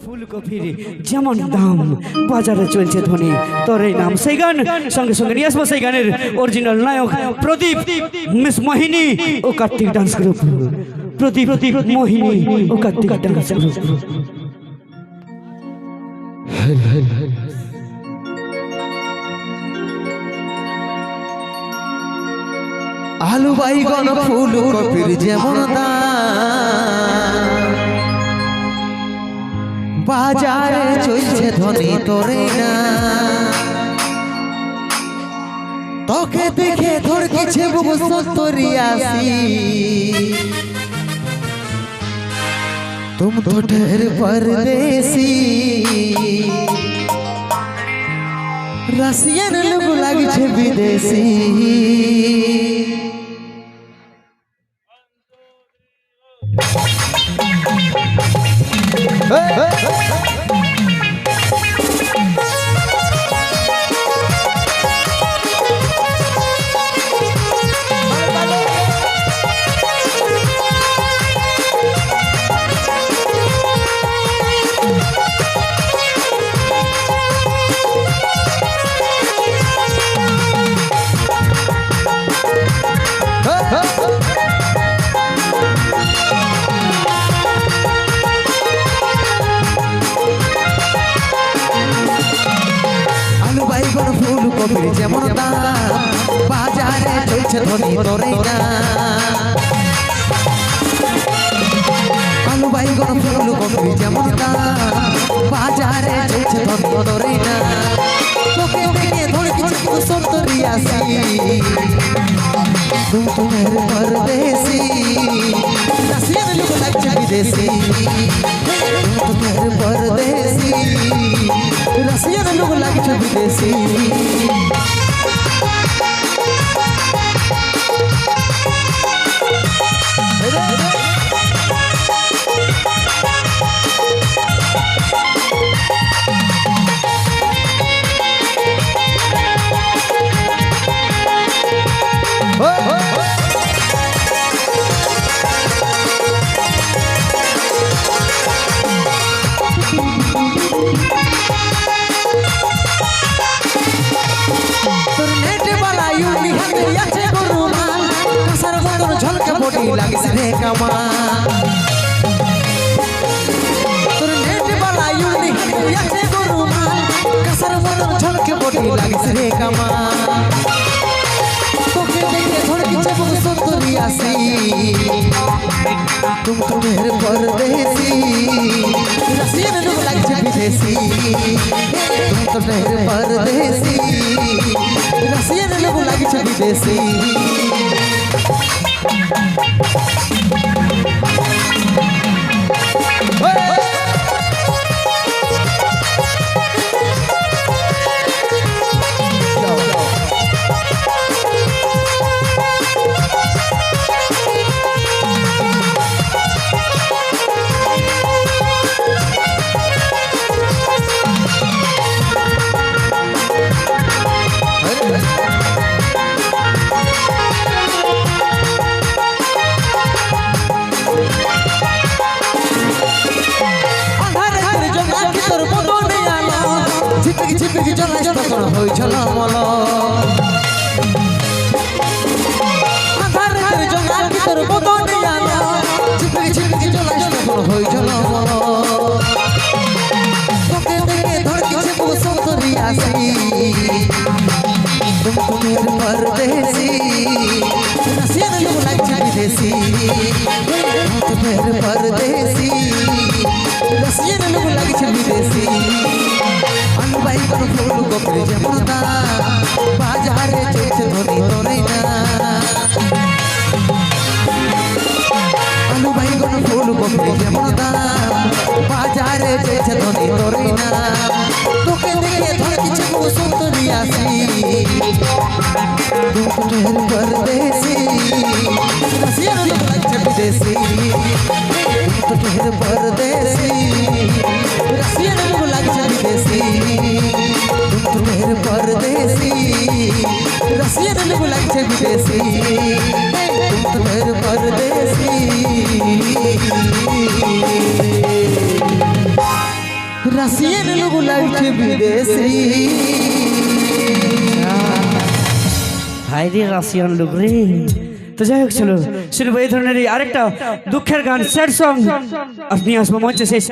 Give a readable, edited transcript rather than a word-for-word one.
ফুলকপির যেমন দাম বাজারে চলছে ধ্বনি তোর এই নাম সেই গান সঙ্গে সঙ্গে নিয়ে আসবো সেই গানের অরিজিনাল নায়ক প্রদীপ মিস মোহিনী ও কার্তিক ডান্স গ্রুপ প্রদীপ মোহিনী ও কার্তিক ডান্স গ্রুপ। আলু বাইগন ফুলকপির যেমন দাম বাজারে চলছে ধ্বনি তোরে না তোকে দেখে ধড়কেছে বুক সত্তরিয়াসি तुम तो ठहर परदेसी रसियन लोग लागे छे विदेशी ফুলকপির যেমন দাম বাজারে চলছে ধ্বনি তোরে না আলু বাইগন ফুলকপির যেমন দাম বাজারে চলছে ধ্বনি তোরে না তোকে দেখে ধড়কেছে বুক সত্তরিয়াসি तुम तुम्हें परदेसी रसियन लोग लागे विदेशी तुम तुम्हें परदेसी रसियन लोग लागे विदेशी লাগিস রে কামা তোর নেট বালা ইউনি ইয়াছে গরুমা কাসার মদন ঝলকে বডি লাগিস রে কামা তোকে দেখে ধড়কেছে বুক সত্তরিয়াসি तुम तुम्हें परदेसी रसियन लोग लागे विदेशी तुम तुम्हें परदेसी रसियन लोग लागे विदेशी ঝিপিকি জলাই তখন হইছিল মল আধারের জঙ্গল ভিতর বদনে আলো ঝিপিকি জলাই তখন হইছিল মল তোকে দেখে ধড়কেছে বুক সত্তরিয়াসি तुम तुम्हें परदेसी रसियन लोग लागे विदेशी तुम्हें परदेसी रसियन लोग लागे विदेशी আলু বাইগন ফুলকপির যেমন দাম বাজারে চলছে ধ্বনি তোরে না আলু বাইগন ফুলকপির যেমন দাম বাজারে চলছে ধ্বনি তোরে না তোকে দেখে ধড়কেছে বুক সত্তরিয়াসি तुम तुम्हें परदेसी रसियन लोग लागे विदेशी तुम तुम्हें परदेसी रसियन लोग लागे विदेशी तुम तुम्हें परदेसी रसियन लोग लागे विदेशी तुम तुम्हें परदेसी রাশিয়ান লোক লাগছে বিদেশি হাই রে রাশিয়ান লোক রে। তো যাই হোক, চলো শুনবো এই ধরনের আরেকটা দুঃখের গান, স্যাড সং। আপনি আসবো মঞ্চে সেই